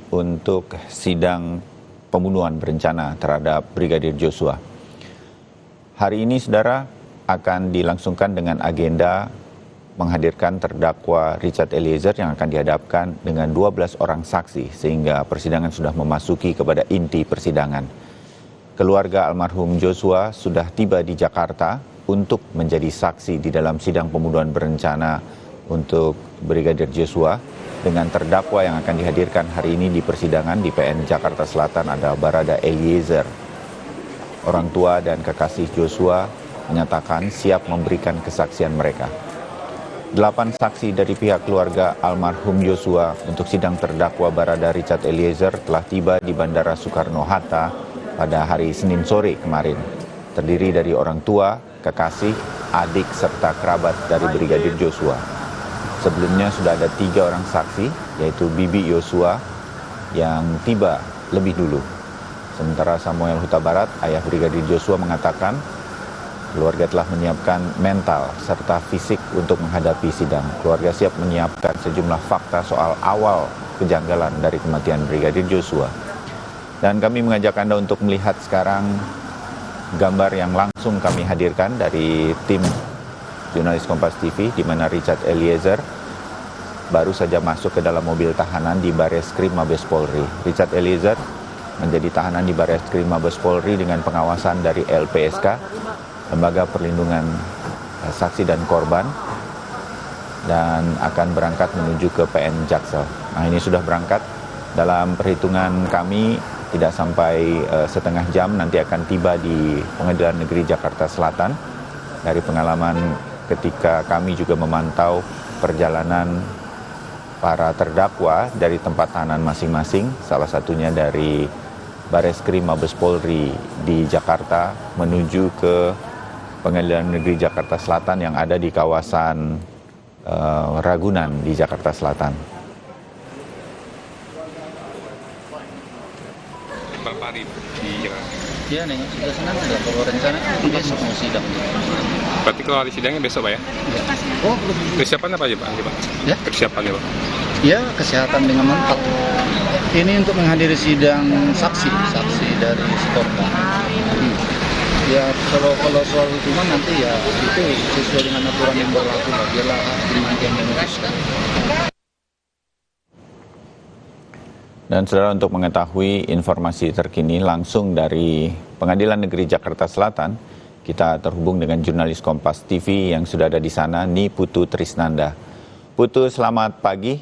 Untuk sidang pembunuhan berencana terhadap Brigadir Joshua. Hari ini, saudara, akan dilangsungkan dengan agenda menghadirkan terdakwa Richard Eliezer yang akan dihadapkan dengan 12 orang saksi sehingga persidangan sudah memasuki kepada inti persidangan. Keluarga almarhum Joshua sudah tiba di Jakarta untuk menjadi saksi di dalam sidang pembunuhan berencana untuk Brigadir Joshua. Dengan terdakwa yang akan dihadirkan hari ini di persidangan di PN Jakarta Selatan ada Barada Eliezer. Orang tua dan kekasih Joshua menyatakan siap memberikan kesaksian mereka. 8 saksi dari pihak keluarga almarhum Joshua untuk sidang terdakwa Barada Richard Eliezer telah tiba di Bandara Soekarno-Hatta pada hari Senin sore kemarin. Terdiri dari orang tua, kekasih, adik, serta kerabat dari Brigadir Joshua. Sebelumnya sudah ada 3 orang saksi, yaitu Bibi Joshua yang tiba lebih dulu. Sementara Samuel Huta Barat, ayah Brigadir Joshua, mengatakan keluarga telah menyiapkan mental serta fisik untuk menghadapi sidang. Keluarga siap menyiapkan sejumlah fakta soal awal kejanggalan dari kematian Brigadir Joshua. Dan kami mengajak Anda untuk melihat sekarang gambar yang langsung kami hadirkan dari tim jurnalis Kompas TV, di mana Richard Eliezer baru saja masuk ke dalam mobil tahanan di Bareskrim Mabes Polri. Richard Eliezer menjadi tahanan di Bareskrim Mabes Polri dengan pengawasan dari LPSK, Lembaga Perlindungan Saksi dan Korban, dan akan berangkat menuju ke PN Jaksel. Nah, ini sudah berangkat. Dalam perhitungan kami tidak sampai setengah jam nanti akan tiba di Pengadilan Negeri Jakarta Selatan. Dari pengalaman ketika kami juga memantau perjalanan para terdakwa dari tempat tahanan masing-masing, salah satunya dari Bareskrim Mabes Polri di Jakarta menuju ke Pengadilan Negeri Jakarta Selatan yang ada di kawasan Ragunan di Jakarta Selatan. Berapa hari di Jakarta? Ya, nengok sudah senang sudah. Kalau rencana kan besok mau sidang. Berarti kalau hari sidangnya besok, Pak ya? Ya. Oh, belum. Persiapan apa aja, Pak? Ya? Persiapannya, Pak? Ya, kesehatan dengan lengkap. Ini untuk menghadiri sidang saksi dari si korban. Ya, kalau soal hukuman nanti ya itu sesuai dengan aturan yang berlaku. Biarlah hakim yang memutuskan. Dan saudara, untuk mengetahui informasi terkini langsung dari Pengadilan Negeri Jakarta Selatan, kita terhubung dengan jurnalis Kompas TV yang sudah ada di sana, Niputu Trisnanda. Putu, selamat pagi.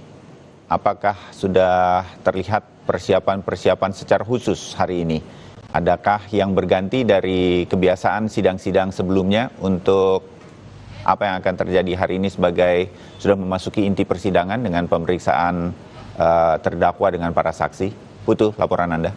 Apakah sudah terlihat persiapan-persiapan secara khusus hari ini? Adakah yang berganti dari kebiasaan sidang-sidang sebelumnya untuk apa yang akan terjadi hari ini sebagai sudah memasuki inti persidangan dengan pemeriksaan terdakwa dengan para saksi? Putu, laporan Anda.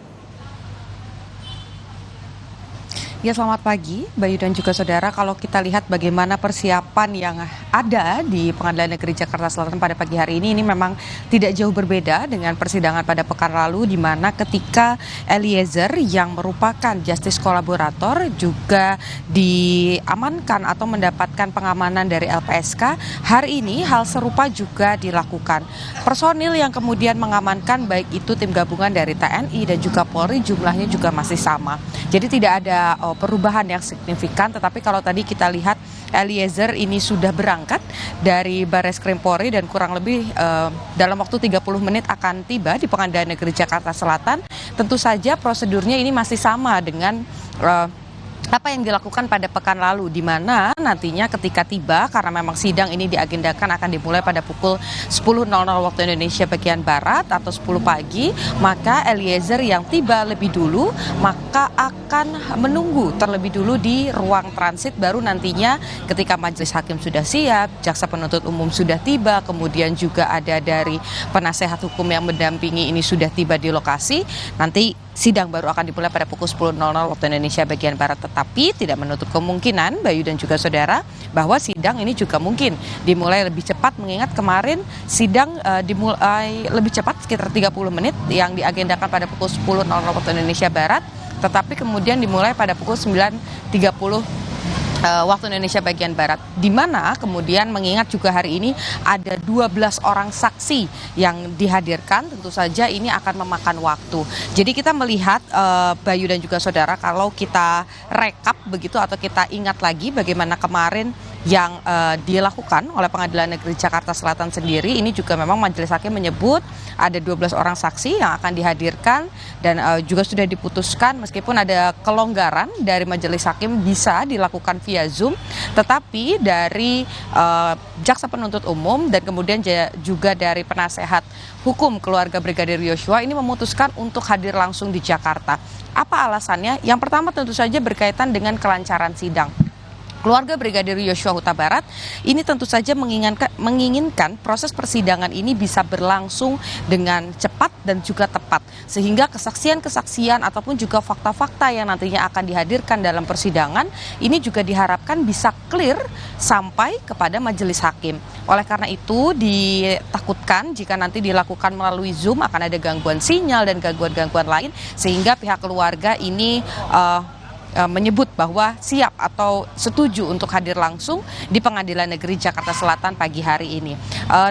Ya, selamat pagi Bayu dan juga saudara. Kalau kita lihat bagaimana persiapan yang ada di Pengadilan Negeri Jakarta Selatan pada pagi hari ini memang tidak jauh berbeda dengan persidangan pada pekan lalu, di mana ketika Eliezer yang merupakan justice kolaborator juga diamankan atau mendapatkan pengamanan dari LPSK. Hari ini hal serupa juga dilakukan. Personil yang kemudian mengamankan baik itu tim gabungan dari TNI dan juga Polri jumlahnya juga masih sama. Jadi tidak ada perubahan yang signifikan, tetapi kalau tadi kita lihat Eliezer ini sudah berangkat dari Bareskrim Polri dan kurang lebih dalam waktu 30 menit akan tiba di Pengadilan Negeri Jakarta Selatan. Tentu saja prosedurnya ini masih sama dengan apa yang dilakukan pada pekan lalu, di mana nantinya ketika tiba, karena memang sidang ini diagendakan akan dimulai pada pukul 10.00 waktu Indonesia bagian Barat atau 10 pagi, maka Eliezer yang tiba lebih dulu maka akan menunggu terlebih dulu di ruang transit, baru nantinya ketika majelis hakim sudah siap, jaksa penuntut umum sudah tiba, kemudian juga ada dari penasehat hukum yang mendampingi ini sudah tiba di lokasi, nanti sidang baru akan dimulai pada pukul 10.00 waktu Indonesia bagian Barat. Tetapi tidak menutup kemungkinan, Bayu dan juga saudara, bahwa sidang ini juga mungkin dimulai lebih cepat, mengingat kemarin sidang dimulai lebih cepat sekitar 30 menit yang diagendakan pada pukul 10.00 waktu Indonesia Barat, tetapi kemudian dimulai pada pukul 9.30 waktu Indonesia bagian Barat, di mana kemudian mengingat juga hari ini ada 12 orang saksi yang dihadirkan, tentu saja ini akan memakan waktu. Jadi kita melihat Bayu dan juga saudara, kalau kita rekap begitu atau kita ingat lagi bagaimana kemarin yang dilakukan oleh Pengadilan Negeri Jakarta Selatan sendiri, ini juga memang majelis hakim menyebut ada 12 orang saksi yang akan dihadirkan dan juga sudah diputuskan meskipun ada kelonggaran dari majelis hakim bisa dilakukan via Zoom, tetapi dari jaksa penuntut umum dan kemudian juga dari penasehat hukum keluarga Brigadir Yosua ini memutuskan untuk hadir langsung di Jakarta. Apa alasannya? Yang pertama tentu saja berkaitan dengan kelancaran sidang. Keluarga Brigadir Yosua Huta Barat ini tentu saja menginginkan proses persidangan ini bisa berlangsung dengan cepat dan juga tepat, sehingga kesaksian-kesaksian ataupun juga fakta-fakta yang nantinya akan dihadirkan dalam persidangan ini juga diharapkan bisa clear sampai kepada majelis hakim. Oleh karena itu ditakutkan jika nanti dilakukan melalui Zoom akan ada gangguan sinyal dan gangguan-gangguan lain, sehingga pihak keluarga ini menyebut bahwa siap atau setuju untuk hadir langsung di Pengadilan Negeri Jakarta Selatan pagi hari ini.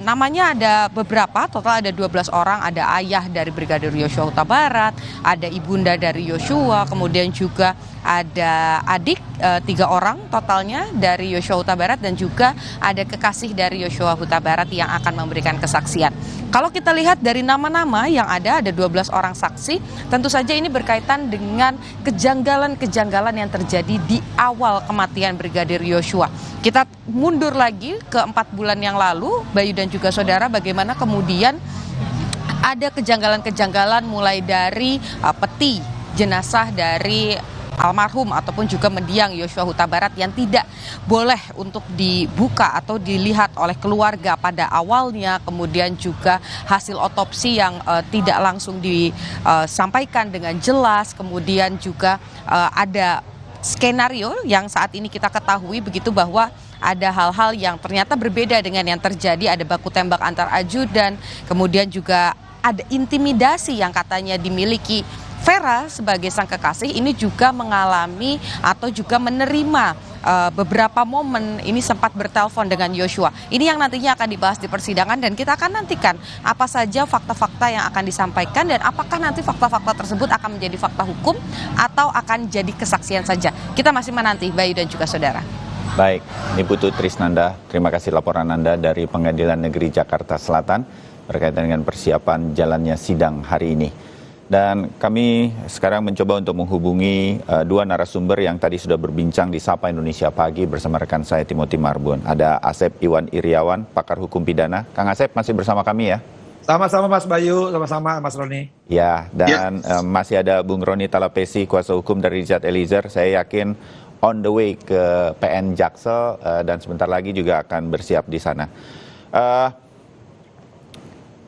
Namanya ada beberapa, total ada 12 orang, ada ayah dari Brigadir Yosua Huta Barat, ada ibunda dari Yosua, kemudian juga ada adik 3 orang totalnya dari Yosua Huta Barat dan juga ada kekasih dari Yosua Huta Barat yang akan memberikan kesaksian. Kalau kita lihat dari nama-nama yang ada 12 orang saksi, tentu saja ini berkaitan dengan kejanggalan-kejanggalan yang terjadi di awal kematian Brigadir Yosua. Kita mundur lagi ke 4 bulan yang lalu, Bayu dan juga saudara, bagaimana kemudian ada kejanggalan-kejanggalan mulai dari peti jenazah dari almarhum ataupun juga mendiang Yosua Huta Barat yang tidak boleh untuk dibuka atau dilihat oleh keluarga pada awalnya, kemudian juga hasil otopsi yang tidak langsung disampaikan dengan jelas, kemudian juga ada skenario yang saat ini kita ketahui begitu bahwa ada hal-hal yang ternyata berbeda dengan yang terjadi, ada baku tembak antar ajudan, kemudian juga ada intimidasi yang katanya dimiliki Vera sebagai sang kekasih ini juga mengalami atau juga menerima beberapa momen ini sempat bertelepon dengan Yosua. Ini yang nantinya akan dibahas di persidangan dan kita akan nantikan apa saja fakta-fakta yang akan disampaikan dan apakah nanti fakta-fakta tersebut akan menjadi fakta hukum atau akan jadi kesaksian saja. Kita masih menanti, Bayu dan juga saudara. Baik, ini Putu Trisnanda, terima kasih laporan Anda dari Pengadilan Negeri Jakarta Selatan berkaitan dengan persiapan jalannya sidang hari ini. Dan kami sekarang mencoba untuk menghubungi 2 narasumber yang tadi sudah berbincang di Sapa Indonesia Pagi bersama rekan saya Timothy Marbun. Ada Asep Iwan Iriawan, pakar hukum pidana. Kang Asep masih bersama kami ya? Sama-sama Mas Bayu, sama-sama Mas Roni. Ya, dan masih ada Bung Roni Talapesi, kuasa hukum dari Richard Eliezer. Saya yakin on the way ke PN Jaksel dan sebentar lagi juga akan bersiap di sana.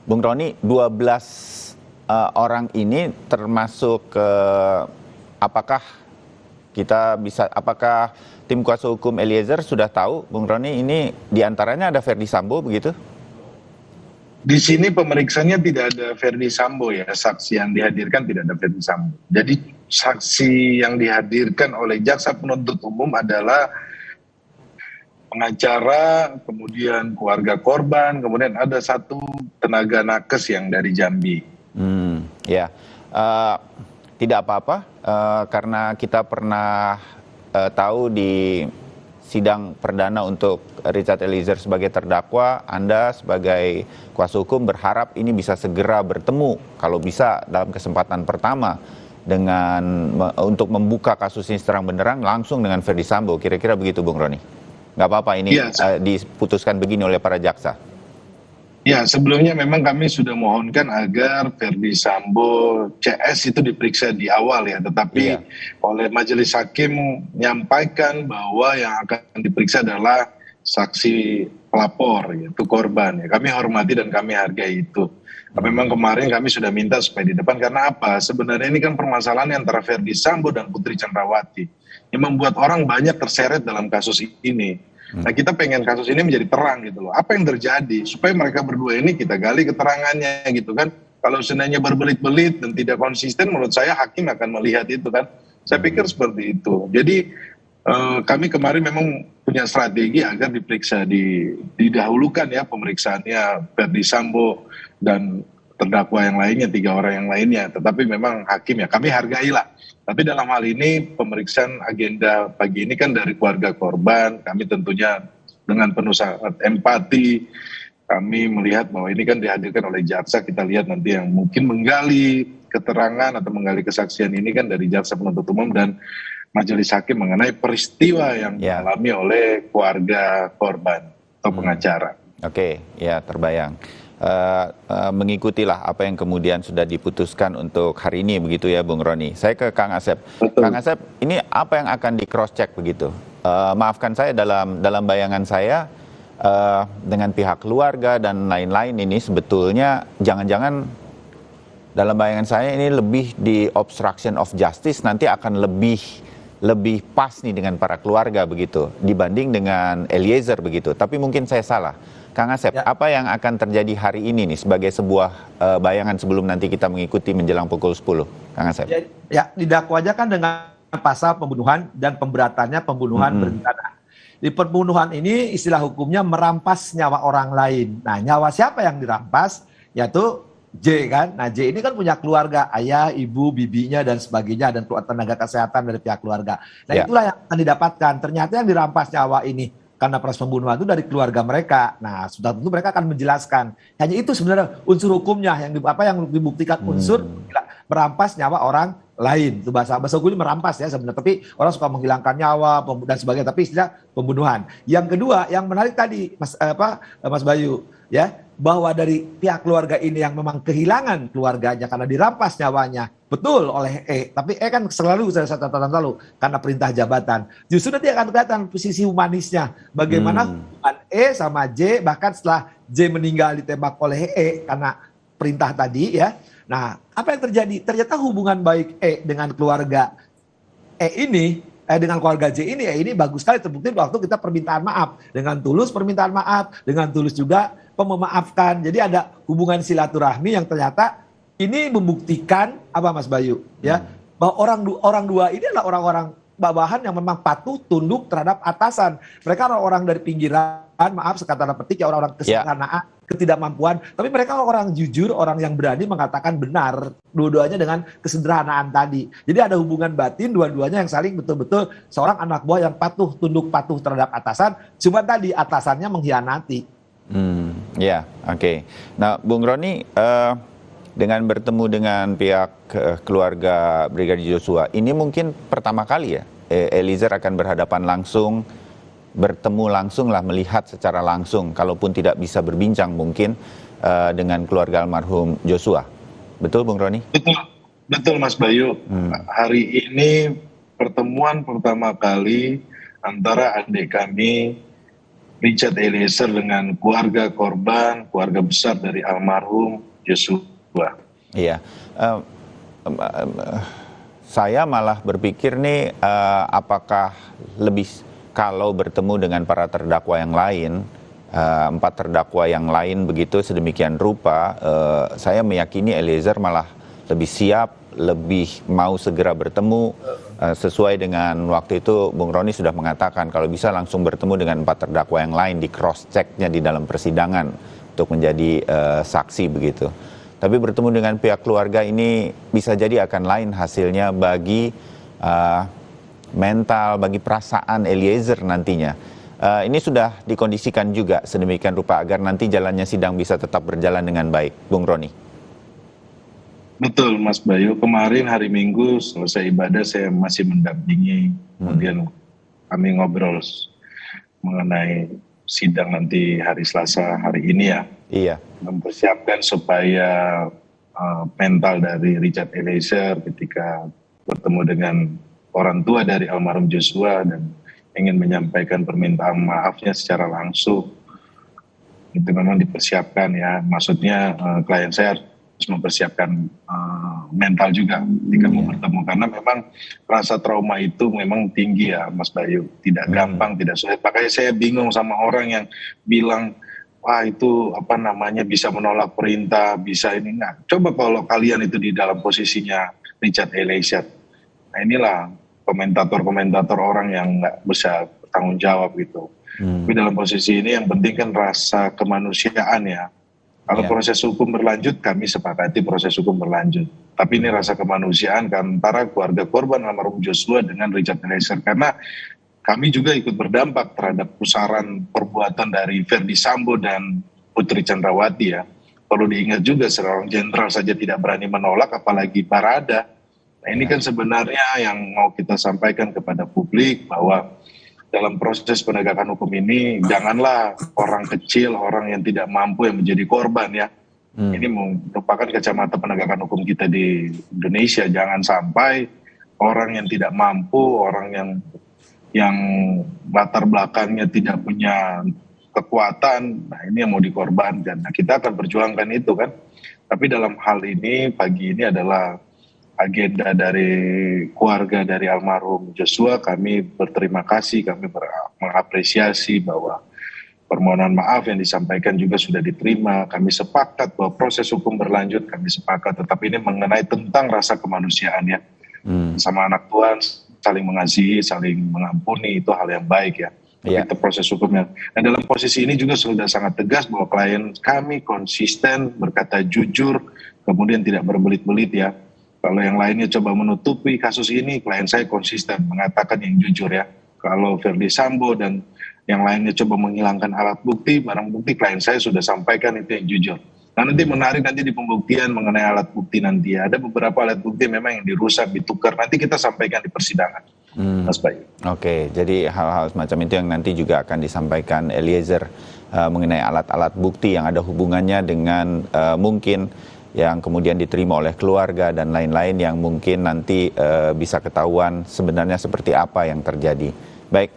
Bung Roni, 12 orang ini termasuk apakah tim kuasa hukum Eliezer sudah tahu, Bung Roni, ini diantaranya ada Verdi Sambo begitu? Di sini pemeriksaannya tidak ada Verdi Sambo ya, saksi yang dihadirkan tidak ada Verdi Sambo. Jadi saksi yang dihadirkan oleh jaksa penuntut umum adalah pengacara, kemudian keluarga korban, kemudian ada 1 tenaga nakes yang dari Jambi. Tidak apa-apa karena kita pernah tahu di sidang perdana untuk Richard Eliezer sebagai terdakwa, Anda sebagai kuasa hukum berharap ini bisa segera bertemu kalau bisa dalam kesempatan pertama untuk membuka kasus ini terang benderang langsung dengan Verdi Sambo, kira-kira begitu Bung Roni? Nggak apa-apa ini diputuskan begini oleh para jaksa? Ya, sebelumnya memang kami sudah mohonkan agar Verdi Sambo CS itu diperiksa di awal ya, tetapi oleh majelis hakim menyampaikan bahwa yang akan diperiksa adalah saksi pelapor, yaitu korban. Ya, kami hormati dan kami hargai itu. Memang kemarin kami sudah minta supaya di depan, karena apa? Sebenarnya ini kan permasalahan antara Verdi Sambo dan Putri Candrawati yang membuat orang banyak terseret dalam kasus ini. Nah, kita pengen kasus ini menjadi terang gitu loh. Apa yang terjadi supaya mereka berdua ini kita gali keterangannya gitu kan. Kalau seandainya berbelit-belit dan tidak konsisten, menurut saya hakim akan melihat itu kan. Saya pikir seperti itu. Jadi Kami kemarin memang punya strategi agar diperiksa didahulukan ya pemeriksaannya Verdi Sambo dan terdakwa yang lainnya, 3 orang yang lainnya. Tetapi memang hakim ya kami hargailah. Tapi dalam hal ini pemeriksaan agenda pagi ini kan dari keluarga korban, kami tentunya dengan penuh sangat empati kami melihat bahwa ini kan dihadirkan oleh jaksa, kita lihat nanti yang mungkin menggali keterangan atau menggali kesaksian ini kan dari jaksa penuntut umum dan majelis hakim mengenai peristiwa yang dialami oleh keluarga korban atau pengacara. Oke, ya terbayang. Mengikutilah apa yang kemudian sudah diputuskan untuk hari ini begitu ya Bung Roni. Saya ke Kang Asep. Betul. Kang Asep, ini apa yang akan di cross check begitu? Maafkan saya dalam bayangan saya dengan pihak keluarga dan lain-lain ini sebetulnya jangan-jangan dalam bayangan saya ini lebih di obstruction of justice, nanti akan lebih pas nih dengan para keluarga begitu dibanding dengan Eliezer begitu. Tapi mungkin saya salah. Kang Asep, apa yang akan terjadi hari ini nih sebagai sebuah bayangan sebelum nanti kita mengikuti menjelang pukul 10? Kang Asep. Ya, didakwa aja kan dengan pasal pembunuhan dan pemberatannya pembunuhan berencana. Di pembunuhan ini istilah hukumnya merampas nyawa orang lain. Nah, nyawa siapa yang dirampas? Yaitu J kan. Nah, J ini kan punya keluarga, ayah, ibu, bibinya dan sebagainya dan tenaga kesehatan dari pihak keluarga. Nah, itulah yang akan didapatkan. Ternyata yang dirampas nyawa ini karena proses pembunuhan itu dari keluarga mereka. Nah, sudah tentu mereka akan menjelaskan. Hanya itu sebenarnya unsur hukumnya yang dibuktikan unsur merampas nyawa orang lain. Itu bahasa hukumnya merampas ya sebenarnya. Tapi orang suka menghilangkan nyawa dan sebagainya. Tapi istilah pembunuhan. Yang kedua, yang menarik tadi Mas Bayu ya, bahwa dari pihak keluarga ini yang memang kehilangan keluarganya karena dirampas nyawanya betul oleh E, tapi E kan selalu saya catatan selalu karena perintah jabatan. Justru nanti akan kelihatan posisi humanisnya bagaimana hubungan E sama J, bahkan setelah J meninggal ditembak oleh E karena perintah tadi ya. Nah, apa yang terjadi? Ternyata hubungan baik E dengan keluarga E ini dengan keluarga J ini bagus sekali terbukti waktu kita permintaan maaf, dengan tulus permintaan maaf, dengan tulus juga memaafkan. Jadi ada hubungan silaturahmi yang ternyata ini membuktikan apa Mas Bayu ya, bahwa orang dua ini adalah orang-orang bawahan yang memang patuh tunduk terhadap atasan. Mereka orang-orang dari pinggiran, maaf sekata petik ya, orang-orang kesederhanaan, ketidakmampuan, tapi mereka orang jujur, orang yang berani mengatakan benar, dua-duanya dengan kesederhanaan tadi. Jadi ada hubungan batin dua-duanya yang saling betul-betul seorang anak buah yang patuh tunduk patuh terhadap atasan, cuma tadi atasannya mengkhianati. Oke. Nah, Bung Roni, dengan bertemu dengan pihak keluarga Brigadir Joshua, ini mungkin pertama kali ya Eliezer akan berhadapan langsung, bertemu langsung lah, melihat secara langsung, kalaupun tidak bisa berbincang mungkin dengan keluarga almarhum Joshua. Betul, Bung Roni? Betul Mas Bayu. Hari ini pertemuan pertama kali antara adik kami Richard Eliezer dengan keluarga korban, keluarga besar dari almarhum Joshua. Iya, saya malah berpikir nih, apakah lebih kalau bertemu dengan para terdakwa yang lain, 4 terdakwa yang lain begitu sedemikian rupa, saya meyakini Eliezer malah lebih siap, lebih mau segera bertemu. Sesuai dengan waktu itu Bung Roni sudah mengatakan kalau bisa langsung bertemu dengan 4 terdakwa yang lain, di cross checknya di dalam persidangan untuk menjadi saksi begitu. Tapi bertemu dengan pihak keluarga ini bisa jadi akan lain hasilnya bagi mental, bagi perasaan Eliezer nantinya. Ini sudah dikondisikan juga sedemikian rupa agar nanti jalannya sidang bisa tetap berjalan dengan baik, Bung Roni. Betul Mas Bayu, kemarin hari Minggu selesai ibadah saya masih mendampingi, kemudian kami ngobrol mengenai sidang nanti hari Selasa hari ini ya. Iya. Mempersiapkan supaya mental dari Richard Eliezer ketika bertemu dengan orang tua dari almarhum Joshua dan ingin menyampaikan permintaan maafnya secara langsung, itu memang dipersiapkan ya. Maksudnya klien saya harus mempersiapkan mental juga ketika mau bertemu, karena memang rasa trauma itu memang tinggi ya Mas Bayu, tidak gampang, tidak sulit. Makanya saya bingung sama orang yang bilang wah itu apa namanya bisa menolak perintah, bisa ini. Nah, coba kalau kalian itu di dalam posisinya Richard Eliezer, nah inilah komentator-komentator orang yang nggak bisa bertanggung jawab gitu. Tapi dalam posisi ini yang penting kan rasa kemanusiaan ya. Kalau proses hukum berlanjut, kami sepakati proses hukum berlanjut. Tapi ini rasa kemanusiaan antara keluarga korban almarhum Joshua dengan Richard Eliezer. Karena kami juga ikut berdampak terhadap pusaran perbuatan dari Verdi Sambo dan Putri Chandrawati ya. Perlu diingat juga seorang jenderal saja tidak berani menolak, apalagi Barada. Nah ini kan sebenarnya yang mau kita sampaikan kepada publik bahwa dalam proses penegakan hukum ini janganlah orang kecil, orang yang tidak mampu yang menjadi korban ya. Ini merupakan kacamata penegakan hukum kita di Indonesia. Jangan sampai orang yang tidak mampu, orang yang latar belakangnya tidak punya kekuatan, nah ini yang mau dikorbankan. Nah kita akan perjuangkan itu kan. Tapi dalam hal ini pagi ini adalah agenda dari keluarga dari almarhum Joshua. Kami berterima kasih, kami mengapresiasi bahwa permohonan maaf yang disampaikan juga sudah diterima. Kami sepakat bahwa proses hukum berlanjut, kami sepakat. Tetapi ini mengenai tentang rasa kemanusiaan ya. Sama anak Tuhan, saling mengasihi, saling mengampuni, itu hal yang baik ya. Itu proses hukumnya. Nah dalam posisi ini juga sudah sangat tegas bahwa klien kami konsisten, berkata jujur, kemudian tidak berbelit-belit ya. Kalau yang lainnya coba menutupi kasus ini, klien saya konsisten mengatakan yang jujur ya. Kalau Verdi Sambo dan yang lainnya coba menghilangkan alat bukti, barang bukti, klien saya sudah sampaikan itu yang jujur. Nah nanti menarik nanti di pembuktian mengenai alat bukti nanti. Ada beberapa alat bukti memang yang dirusak, ditukar. Nanti kita sampaikan di persidangan. Mas Bayu. Oke, jadi hal-hal semacam itu yang nanti juga akan disampaikan Eliezer mengenai alat-alat bukti yang ada hubungannya dengan mungkin yang kemudian diterima oleh keluarga dan lain-lain yang mungkin nanti bisa ketahuan sebenarnya seperti apa yang terjadi. Baik,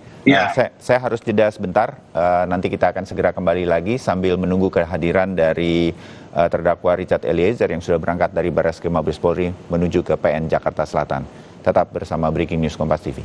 saya harus jeda sebentar, nanti kita akan segera kembali lagi sambil menunggu kehadiran dari terdakwa Richard Eliezer yang sudah berangkat dari Barreskrim Mabes Polri menuju ke PN Jakarta Selatan. Tetap bersama Breaking News Kompas TV.